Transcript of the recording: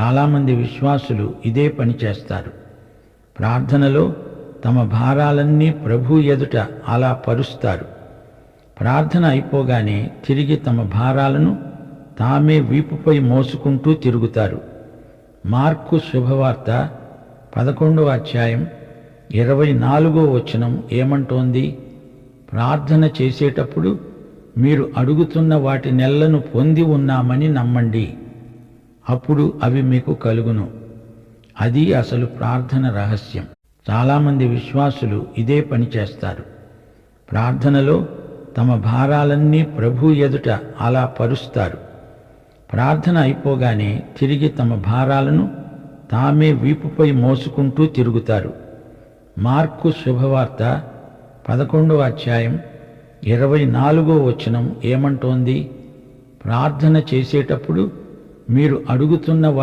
చాలామంది విశ్వాసులు ఇదే పని చేస్తారు. ప్రార్థనలో తమ భారాలన్నీ ప్రభు ఎదుట అలా పరుస్తారు. ప్రార్థన అయిపోగానే తిరిగి తమ భారాలను తామే వీపుపై మోసుకుంటూ తిరుగుతారు. మార్కు శుభవార్త 11వ అధ్యాయం 24వ వచనం ఏమంటోంది? ప్రార్థన చేసేటప్పుడు మీరు అడుగుతున్న వాటి నెలను పొంది ఉన్నామని నమ్మండి, అప్పుడు అవి మీకు కలుగును. అది అసలు ప్రార్థన రహస్యం. చాలామంది విశ్వాసులు ఇదే పని చేస్తారు. ప్రార్థనలో తమ భారాలన్నీ ప్రభు ఎదుట అలా పరుస్తారు. ప్రార్థన అయిపోగానే తిరిగి తమ భారాలను తామే వీపుపై మోసుకుంటూ తిరుగుతారు. మార్కు శుభవార్త 11వ అధ్యాయం 24వ వచనం ఏమంటోంది? ప్రార్థన చేసేటప్పుడు మీరు అడుగుతున్న